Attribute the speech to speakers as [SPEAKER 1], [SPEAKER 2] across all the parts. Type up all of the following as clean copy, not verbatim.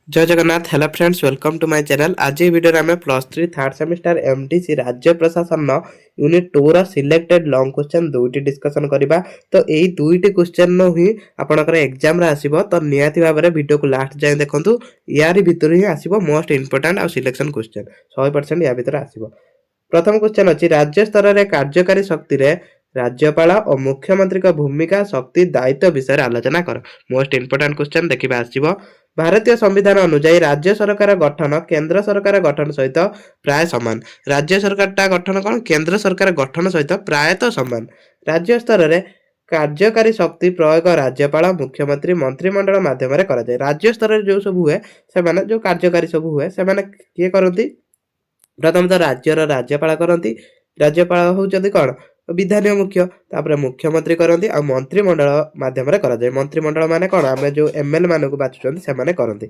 [SPEAKER 1] जय Jagannath. Hello friends, welcome to my channel. आज ये वीडियो में +3 थर्ड सेमिस्टर एमडीसी राज्य प्रशासन यूनिट 2 रा सिलेक्टेड लॉन्ग क्वेश्चन दुईटी डिस्कशन करबा। तो एई दुईटी क्वेश्चन ही आपनकर एग्जाम रे आसीबो, तो नियाती भाबरे वीडियो को लास्ट जाय देखंतु। यारी भितर ही आसीबो मोस्ट इंपोर्टेंट आ सिलेक्शन क्वेश्चन 100% या भितर आसीबो। प्रथम क्वेश्चन अछि राज्य स्तर रे कार्यकारी शक्ति रे राज्यपाल और मुख्यमंत्री का भूमिका शक्ति दायित्व विषय आलोचना कर। मोस्ट इंपोर्टेंट क्वेश्चन देखिबा आसीबो। भारतीय संविधान अनुसार राज्य सरकार गठन केंद्र सरकार गठन सहित प्राय समान। राज्य सरकार गठन कौन, केंद्र सरकार गठन सहित प्रायतः समान। राज्य स्तर रे कार्यकारी शक्ति प्रयोग राज्यपाल मुख्यमंत्री मंत्रिमंडल माध्यम राज्य स्तर जो सब हुए से जो कार्यकारी सब हुए से किए करती। प्रथम तो राज्यर राज्यपाल करती। राज्यपाल होउचंदी कौन, विधानीय मुख्य। तापर मुख्यमंत्री करती आ मंत्रिमंडल माध्यम मंत्रिमंडल माने कौन, आम जो एमएलए मान को बाछुचंदी से माने करती।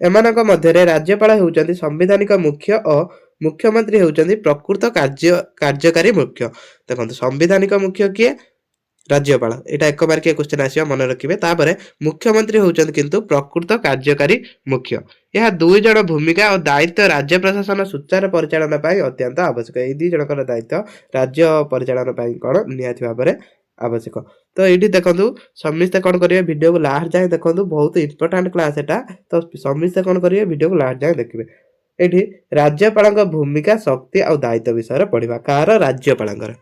[SPEAKER 1] एमानक मध्य राज्यपाल होउचंदी संवैधानिक मुख्य और मुख्यमंत्री होउचंदी प्रकृत कार्यकारी मुख्य। देखो संवैधानिक मुख्य किए, राज्यपाल। एटा एक बार के क्वेश्चन आसीबा, मन रखिबे। तापर मुख्यमंत्री होउचंदी किंतु प्रकृत कार्यकारी मुख्य। यह दुई जण भूमिका और दायित्व राज्य प्रशासन सुचारू परिचालन पाई अत्यंत आवश्यक। ए दुई जनकर दायित्व राज्य परिचालन पाई कोन नियाति भाबरे आवश्यक। तो एठी देखंतु समिस्ते कोन करिवे, वीडियो को लास्ट जाय देखंतु, बहुत इंपोर्टेंट क्लास एटा। तो समिस्ते कोन करिवे, वीडियो को लास्ट जाय देखिबे। एठी राज्यपालक भूमिका शक्ति और दायित्व विषय पढ़िबा। कार राज्यपालकर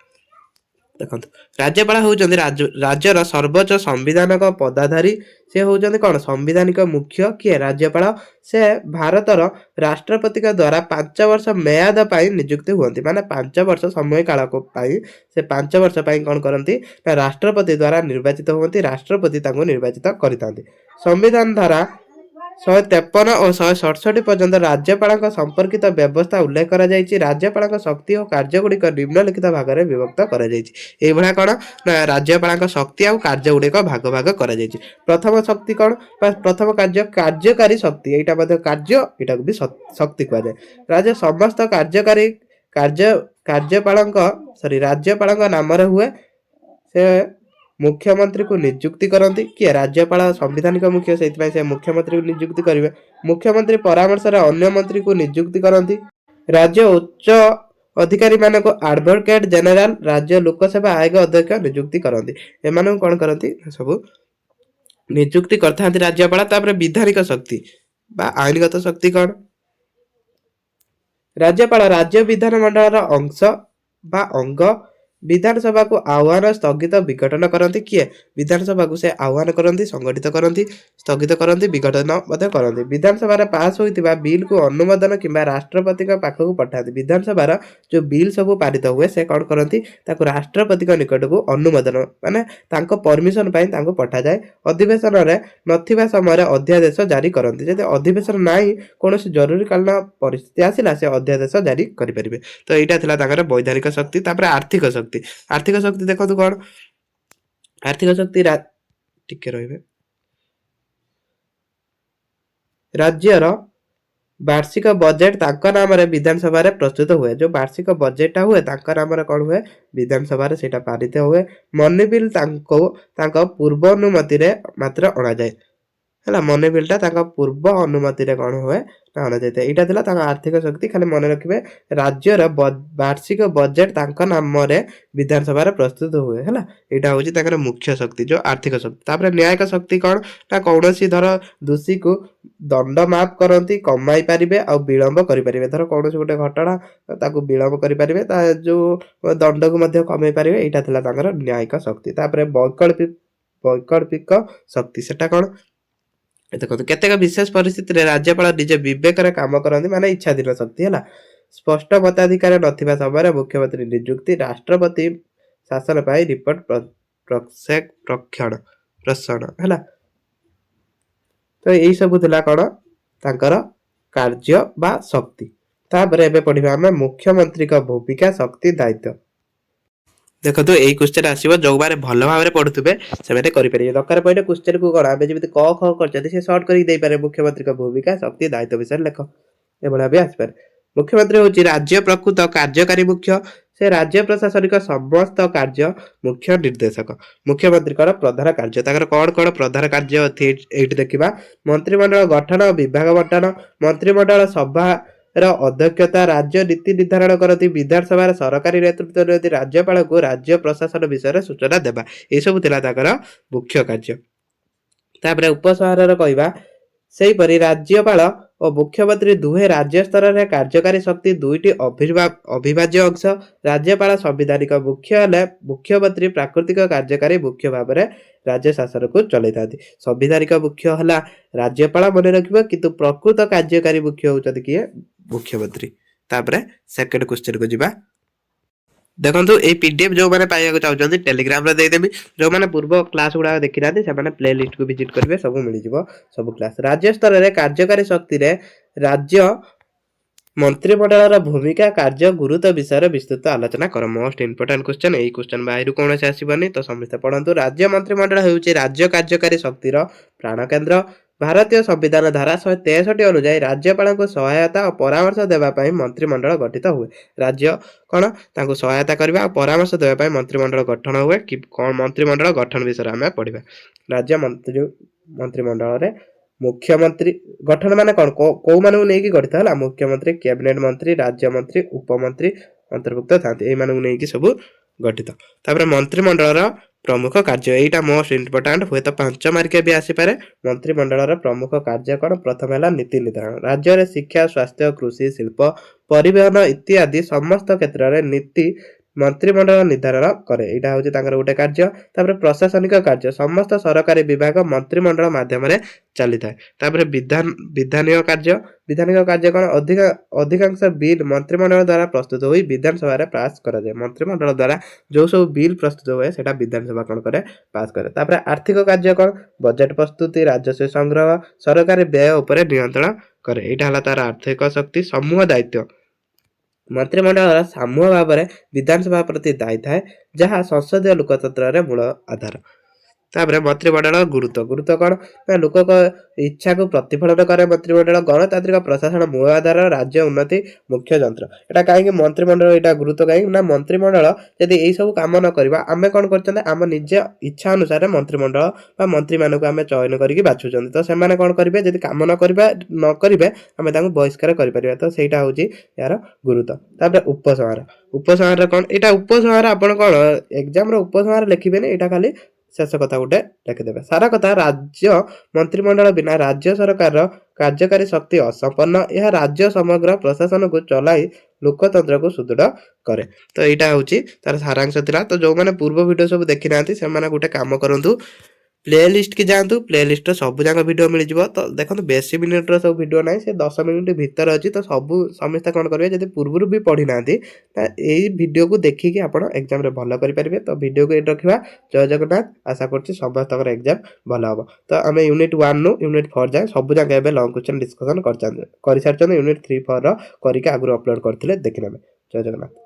[SPEAKER 1] देखो राज्यपाल होउचंदी राज्यर सर्वोच्च संविधानक पदाधारी। से होउचंदी कौन, संविधानिक मुख्य किए राज्यपाल। से भारतर राष्ट्रपति का द्वारा 5 वर्ष मेयाद पाई नियुक्ति हुअंती। माने 5 वर्ष समय काल को पाई से 5 वर्ष पाई कौन करंती ना राष्ट्रपति द्वारा निर्वाचित हुअंती। राष्ट्रपति तांको निर्वाचित करितांती। संविधान धारा 153 और 167 पर्यंत राज्यपाल संपर्कित व्यवस्था उल्लेख करा जायछि। राज्यपाल शक्ति और कार्यगुड़िक निम्नलिखित भाग में विभक्त करा जायछि। एभळा कौन ना राज्यपाल शक्ति और कार्य गुड़िक भाग भाग करा जायछि। प्रथम शक्ति कौन, प्रथम कार्य कार्यकारी शक्ति। एटा मध्ये कार्य, एटा भी शक्ति कहा जाय। राज्य समस्त कार्यकारी कार्यपाल राज्यपाल नाम रे हुए। से मुख्यमंत्री को नियुक्ति करती किए राज्यपाल संविधानिक मुख्य, से मुख्यमंत्री को नियुक्ति करेंगे। मुख्यमंत्री परामर्श अन्य मंत्री को नियुक्ति करती। राज्य उच्च अधिकारी मान को एडवोकेट जनरल राज्य लोकसेवा आयोग अध्यक्ष नियुक्ति करती। एम कौन करती सब नियुक्ति करता राज्यपाल। तापर विधानिक शक्ति बा आईनगत शक्ति कौन, राज्यपाल राज्य विधानमंडल अंश बा अंग। विधानसभा को आह्वान स्थगित विघटन करती किए, विधानसभा को से आह्वान करती, संगठित करती, स्थगित करती, विघटन करती। विधानसभा पास होइतिबा बिल को अनुमोदन किंबा राष्ट्रपति का पाखक पठाती। विधानसभा जो बिल सब पारित हुए से कौन करती, ताको राष्ट्रपति का निकट को अनुमोदन माने तांको परमिशन पाई तांको पठा जाए। अधिवेशन रे नथिबा समय अध्यादेश जारी करती। जदि अधिवेशन नाही, कोनोसी जरूरीकालीन परिस्थिति आसिला, से अध्यादेश जारी करि परिबे। तो एटा थिला ताकर वैधानिक शक्ति। तापर आर्थिक शक्ति। आर्थिक शक्ति देखो तो कौन, आर्थिक शक्ति टिके रहिबे। राज्यर वार्षिक बजेट तांका नाम रे विधानसभा रे प्रस्तुत हुए। जो वार्षिक बजेट हुए तांका नाम रे कौन हुए, विधानसभा रे सेटा पारित हुए। मनी बिल तांको पूर्व अनुमति रे मात्र अणा जाए। है मनी बिलटा तांका पूर्व अनुमति रे कौन हुए ना अणा जाए। एटा थिला तांका आर्थिक शक्ति। खाली मन रखिबे राज्यर वार्षिक बजेट तांका नाम रे विधानसभा रे प्रस्तुत हुए। है एटा होची तांकर मुख्य शक्ति, जो आर्थिक शक्ति। तापर न्यायिक शक्ति कौन ना, कौनसी धर दोषी को दंड माफ करती, कमाई पारिबे और विलंब करि पारिबे। धर कौनसी गोटे घटना ताको विलंब करि पारिबे, ता जो दंड को मध्य कमाई पारिबे। एटा थिला तांकर न्यायिक शक्ति। तापर वैकल्पिक शक्ति सेटा कौन देखो केतेक विशेष परिस्थिति रे राज्यपाल निजे विवेक रे काम करती, माने इच्छाधीन शक्ति। है स्पष्ट मताधिकार नथिबा समय मुख्यमंत्री नियुक्ति, राष्ट्रपति शासन पाई रिपोर्ट प्रक्षण है। तो यही सब थिला कौन तांकर कार्य बा शक्ति। तापर एबे पढ़िबा हम मुख्यमंत्री का भूमिका शक्ति दायित्व। देखो तो यही क्वेश्चन आसीबो, जो बारे भलो भाबरे पढुतबे सेमाने करि परिबे। दरकार पहिले क्वेश्चन को कोन आबे जेमिति क ख करछथि से शॉर्ट करि देइ पारे। मुख्यमंत्री का भूमिका शक्ति दायित्व विषय लेख, ए बडा भी आसी पारे। मुख्यमंत्री हूँ राज्य प्रकृत कार्यकारी मुख्य से राज्य प्रशासनिक समस्त कार्य मुख्य निर्देशक मुख्यमंत्री प्रधान कार्य कौन कौन प्रधान कार्य ये देखा मंत्रिमंडल गठन और विभाग बंटन मंत्रिमंडल सभा अध्यक्षता राज्य नीति निर्धारण करती विधानसभा सरकारी नेतृत्व नियंती राज्यपाल को राज्य प्रशासन विषय सूचना देवा ये सब मुख्य कार्य तापर उपसंहार कहवा सेहीपरि राज्यपाल और मुख्यमंत्री दुहे राज्य स्तर में कार्यकारी शक्ति दुईटी अविभाज्य अंश राज्यपाल संविधानिक मुख्य हेले मुख्यमंत्री प्राकृतिक कार्यकारी मुख्य भाव में राज्य शासन को चलाई था संविधानिक मुख्य है राज्यपाल मन रखिए किंतु प्रकृत कार्यकारी मुख्य होती किए मुख्यमंत्री तापर सेकंड क्वेश्चन को जीवा देखो ये पीडीएफ जो मैंने पाइबा चाहते टेलीग्राम देदेवि जो मैंने पूर्व क्लास गुड़ा देखी ना से प्ले लिस्ट को विजिट करेंगे सब मिल सब क्लास राज्य स्तर में कार्यकारी शक्ति रे राज्य मंत्रिमंडल भूमिका कार्य गुरुत्व विषय विस्तृत आलोचना कर मोस्ट इंपोर्टेंट क्वेश्चन यही क्वेश्चन बाहर कौन से आसबनी तो समस्ते पढ़ु राज्य मंत्रिमंडल होउछि राज्य कार्यकारी शक्तिर प्राण केन्द्र भारतीय संविधान धारा 163 अनुजाई राज्यपाल को सहायता और परामर्श देवाई मंत्रिमंडल गठित हुए राज्य कौन तांको सहायता करबा और परामर्श देवाई मंत्रिमंडल गठन हुए कि कौन मंत्रिमंडल गठन विषय आम पढ़ा राज्य मंत्रिमंडल रे मुख्यमंत्री गठन माने कौन कौ मान नहीं गठित है मुख्यमंत्री कैबिनेट मंत्री राज्य मंत्री उपमंत्री अंतर्भुक्त था ये सब गठित तापर मंत्रिमंडल प्रमुख कार्य यहीटा मोस्ट इंपोर्टाट हुए तो 5 मार्क भी आसीपे मंत्रिमंडल प्रमुख कार्य कौन प्रथम है नीति निर्धारण राज्य में शिक्षा स्वास्थ्य कृषि शिल्प परिवहन इत्यादि समस्त क्षेत्र में नीति मंत्रिमंडल निर्धारण करे यहाँ हूँ गोटे कार्य तापर प्रशासनिक कार्य समस्त सरकारी विभाग मंत्रिमंडल माध्यम चली था विधानीय कार्य कौन अधिकांश बिल मंत्रिमंडल द्वारा प्रस्तुत हुई विधानसभा पास कराए मंत्रिमंडल द्वारा जो सब बिल प्रस्तुत हुए सेटा विधानसभा कौन करे पास करे तापर आर्थिक कार्य कौन बजेट प्रस्तुति राजस्व संग्रह सरकारी व्यय उपर नियंत्रण करे यहाँ तार आर्थिक शक्ति समूह दायित्व मंत्रिमंडल समूह भाव में विधानसभा प्रति दायी थाए जहाँ संसदीय लोकतंत्र मूल आधार तापर मंत्रिमंडल गुरुत्व कौन ना लोक इच्छा को प्रतिफलन करे मंत्रिमंडल गणतांत्रिक प्रशासन मूल आधार राज्य उन्नति मुख्य जंत्र एटा कहीं मंत्रिमंडल यहाँ गुरुत्व कहीं ना मंत्रिमंडल यदि यही सब कम न करवा आम कौन कर आम निज इच्छा अनुसार मंत्रिमंडल मंत्री मान को आम चयन करके बाछुं तो से कौन करेंगे जब कम न करेंगे आम बहिष्कार करें तो सहीटा हूँ यार गुरुत्व तापर उपसंहार कौन यहाँ उपसंहार आप कौन एग्जाम उपसंहार लिखे यहाँ खाली शेष कथा गोटे लिखिदेवे सारा कथा राज्य मंत्रिमंडल बिना राज्य सरकार कार्यकारी शक्ति असंपन्न यह राज्य समग्र प्रशासन को चलाई लोकतंत्र को सुदृढ़ करे तो यहाँ हूँ तार सारांश था तो जो मैंने पूर्व वीडियो सब देखी ना से गोटे काम करूँ प्ले लिस्ट की जातु प्ले लिस्ट सब जाक भिड मिल जाव तो देखो बेसी मिनिट सब भिड ना से 10 मिनिट भीतर अच्छी तो सब समस्ते कौन करेंगे जब पूर्व भी पढ़ी ना यही वीडियो को देखिए आप एग्जाम रे भल करेंगे तो वीडियो को ये रखा जय जगन्नाथ आशा कर समस्त एग्जाम भल हम तो आम यूनिट 1 नु यूनिट 4 जाए सब जाक लंग क्वेश्चन डिस्कसन कर सारी यूनिट 3 4 करके आगुरी अपलोड करते देखने जय जगन्नाथ।